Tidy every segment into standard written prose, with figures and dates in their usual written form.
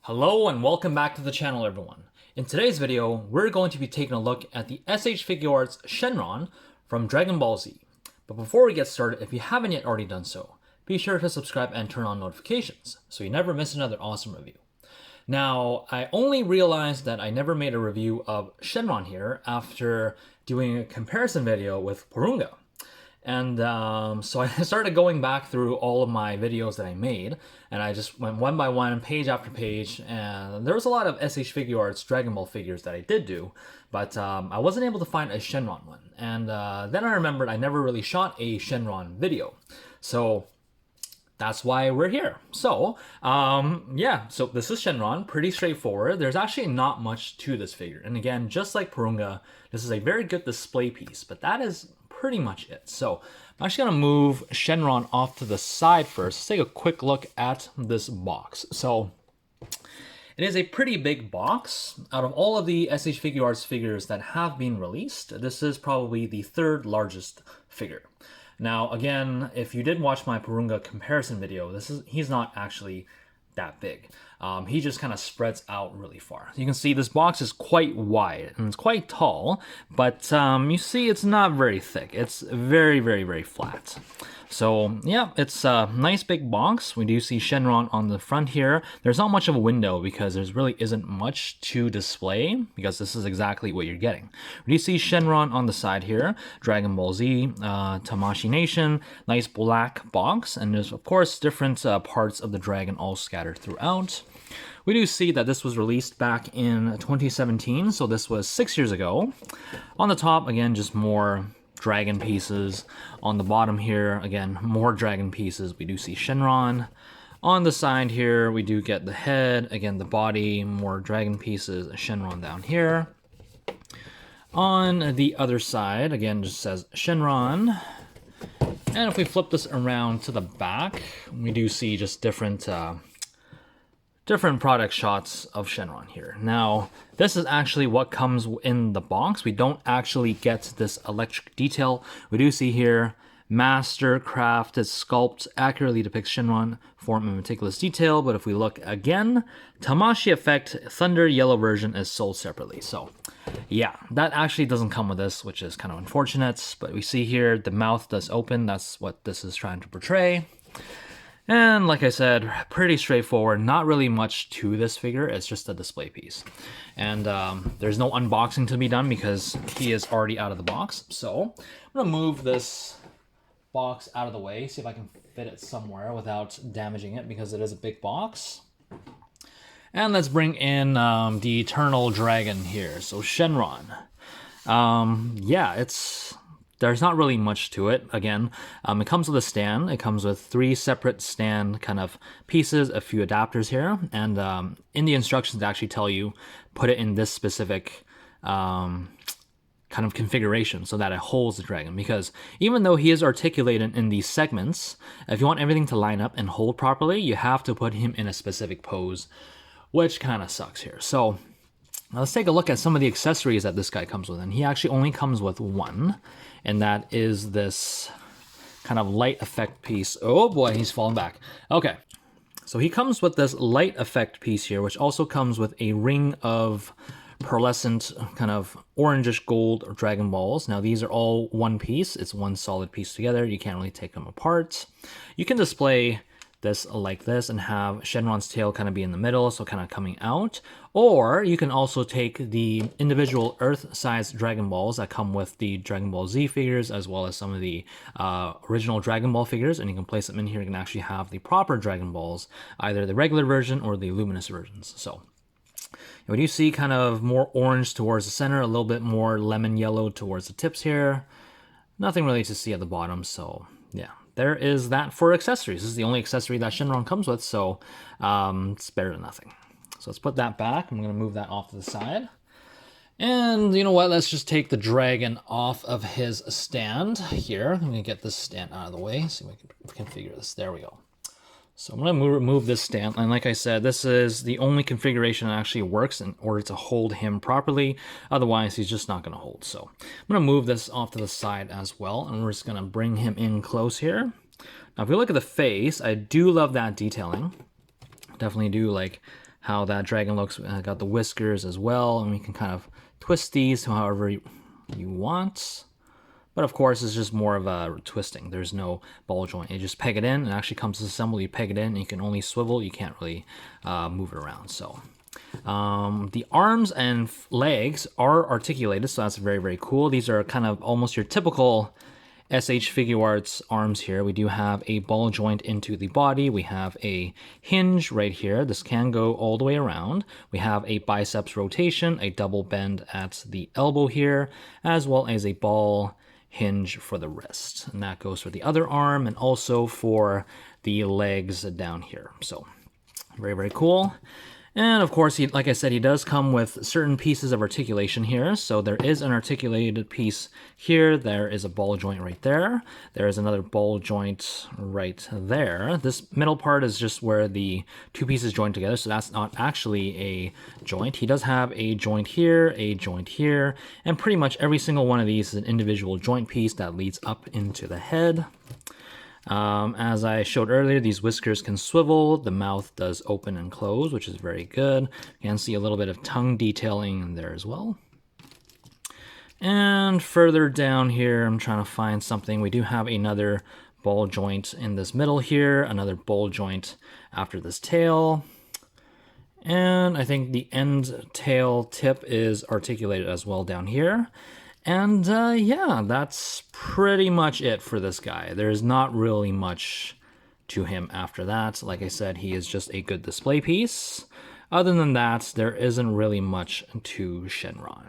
Hello and welcome back to the channel, everyone. In today's video, we're going to be taking a look at the SH Figuarts Shenron from Dragon Ball Z. But before we get started, if you haven't yet already done so, be sure to subscribe and turn on notifications so you never miss another awesome review. Now, I only realized that I never made a review of Shenron here after doing a comparison video with Porunga. And so I started going back through all of my videos that I made, and I just went one by one, page after page, and there was a lot of SH Figuarts Dragon Ball figures that I did do, but I wasn't able to find a Shenron one. And then I remembered I never really shot a Shenron video. So that's why we're here. So, so this is Shenron, pretty straightforward. There's actually not much to this figure. And again, just like Porunga, this is a very good display piece, but that is pretty much it. So I'm actually gonna move Shenron off to the side first. Let's take a quick look at this box. So it is a pretty big box. Out of all of the SH Figuarts figures that have been released, this is probably the third largest figure. Now, again, if you did watch my Porunga comparison video, he's not actually that big. He just kind of spreads out really far. You can see this box is quite wide and it's quite tall, but you see it's not very thick. It's very, very, very flat. So yeah, it's a nice big box. We do see Shenron on the front here. There's not much of a window because there really isn't much to display because this is exactly what you're getting. We do see Shenron on the side here, Dragon Ball Z, Tamashii Nation, nice black box, and there's of course different parts of the dragon all scattered throughout. We do see that this was released back in 2017, so this was 6 years ago. On the top, again, just more dragon pieces. On the bottom here, again, more dragon pieces. We do see Shenron. On the side here, we do get the head, again, the body, more dragon pieces, Shenron down here. On the other side, again, just says Shenron. And if we flip this around to the back, we do see just different product shots of Shenron here. Now, this is actually what comes in the box. We don't actually get this electric detail. We do see here, master crafted sculpt accurately depicts Shenron form in meticulous detail, but if we look again, Tamashii effect Thunder yellow version is sold separately. So yeah, that actually doesn't come with this, which is kind of unfortunate, but we see here the mouth does open. That's what this is trying to portray. And like I said, pretty straightforward, not really much to this figure, it's just a display piece. And there's no unboxing to be done because he is already out of the box. So I'm gonna move this box out of the way, see if I can fit it somewhere without damaging it because it is a big box. And let's bring in the Eternal Dragon here, so Shenron. Yeah, there's not really much to it. Again, it comes with a stand. It comes with 3 separate stand kind of pieces, a few adapters here. And in the instructions, they actually tell you, put it in this specific kind of configuration so that it holds the dragon. Because even though he is articulated in these segments, if you want everything to line up and hold properly, you have to put him in a specific pose, which kind of sucks here. So now let's take a look at some of the accessories that this guy comes with. And he actually only comes with one, and that is this kind of light effect piece. Oh boy, he's falling back. Okay, so he comes with this light effect piece here, which also comes with a ring of pearlescent kind of orangish gold Dragon Balls. Now these are all one piece. It's one solid piece together. You can't really take them apart. You can display this like this and have Shenron's tail kind of be in the middle, so kind of coming out. Or you can also take the individual Earth-sized Dragon Balls that come with the Dragon Ball Z figures, as well as some of the original Dragon Ball figures, and you can place them in here. You can actually have the proper Dragon Balls, either the regular version or the luminous versions. So what you see kind of more orange towards the center, a little bit more lemon yellow towards the tips here. Nothing really to see at the bottom, so yeah. There is that for accessories. This is the only accessory that Shenron comes with, so it's better than nothing. So let's put that back. I'm going to move that off to the side. And you know what? Let's just take the dragon off of his stand here. I'm going to get this stand out of the way, see if we can configure this. There we go. So I'm going to remove this stand, and like I said, this is the only configuration that actually works in order to hold him properly. Otherwise, he's just not going to hold. So I'm going to move this off to the side as well, and we're just going to bring him in close here. Now, if you look at the face, I do love that detailing. Definitely do like how that dragon looks. Got the whiskers as well, and we can kind of twist these to however you want. But of course, it's just more of a twisting. There's no ball joint. You just peg it in, and it actually comes assembled. You peg it in, and you can only swivel. You can't really move it around. So the arms and legs are articulated, so that's very, very cool. These are kind of almost your typical SH Figuarts arms here. We do have a ball joint into the body. We have a hinge right here. This can go all the way around. We have a biceps rotation, a double bend at the elbow here, as well as a ball hinge for the wrist. And that goes for the other arm and also for the legs down here. So very, very cool. And of course, like I said, he does come with certain pieces of articulation here. So there is an articulated piece here. There is a ball joint right there. There is another ball joint right there. This middle part is just where the two pieces join together. So that's not actually a joint. He does have a joint here, and pretty much every single one of these is an individual joint piece that leads up into the head. As I showed earlier, these whiskers can swivel. The mouth does open and close, which is very good. You can see a little bit of tongue detailing in there as well. And further down here, I'm trying to find something. We do have another ball joint in this middle here, another ball joint after this tail. And I think the end tail tip is articulated as well down here. And yeah, that's pretty much it for this guy. There's not really much to him after that. Like I said, he is just a good display piece. Other than that, there isn't really much to Shenron.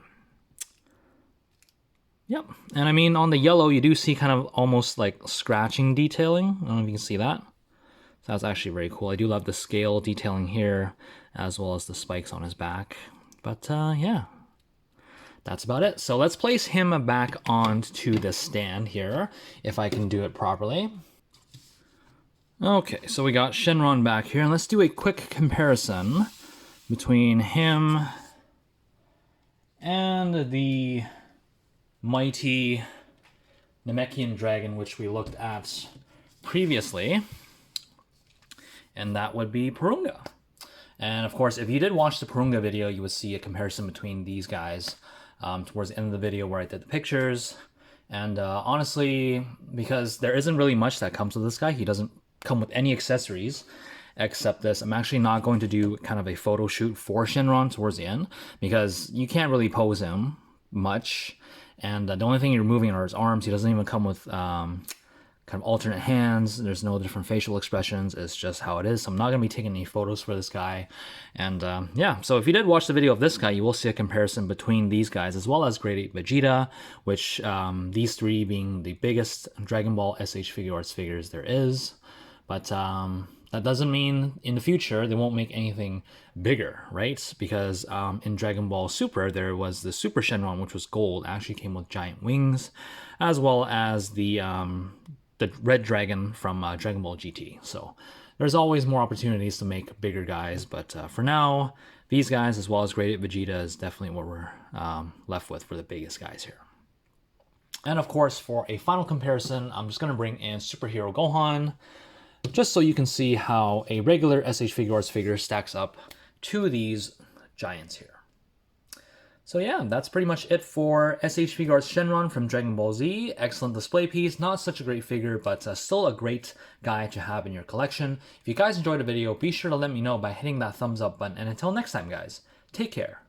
Yep, and I mean, on the yellow, you do see kind of almost like scratching detailing. I don't know if you can see that. So that's actually very cool. I do love the scale detailing here, as well as the spikes on his back. But yeah. That's about it. So let's place him back onto the stand here, if I can do it properly. Okay, so we got Shenron back here, and let's do a quick comparison between him and the mighty Namekian dragon, which we looked at previously, and that would be Porunga. And of course, if you did watch the Porunga video, you would see a comparison between these guys towards the end of the video where I did the pictures. And honestly, because there isn't really much that comes with this guy, he doesn't come with any accessories except this. I'm actually not going to do kind of a photo shoot for Shenron towards the end, because you can't really pose him much. And the only thing you're moving are his arms. He doesn't even come with kind of alternate hands. There's no different facial expressions. It's just how it is. So I'm not going to be taking any photos for this guy. And yeah, so if you did watch the video of this guy, you will see a comparison between these guys, as well as Grade 8 Vegeta, which these three being the biggest Dragon Ball SH Figuarts figures there is. But that doesn't mean in the future they won't make anything bigger, right? Because in Dragon Ball Super, there was the Super Shenron, which was gold, actually came with giant wings, as well as the Red Dragon from Dragon Ball GT. So there's always more opportunities to make bigger guys, but for now, these guys, as well as Grade 8 Vegeta, is definitely what we're left with for the biggest guys here. And of course, for a final comparison, I'm just going to bring in Superhero Gohan, just so you can see how a regular SH Figuarts figure stacks up to these giants here. So yeah, that's pretty much it for SH Figuarts Shenron from Dragon Ball Z. Excellent display piece, not such a great figure, but still a great guy to have in your collection. If you guys enjoyed the video, be sure to let me know by hitting that thumbs up button. And until next time, guys, take care.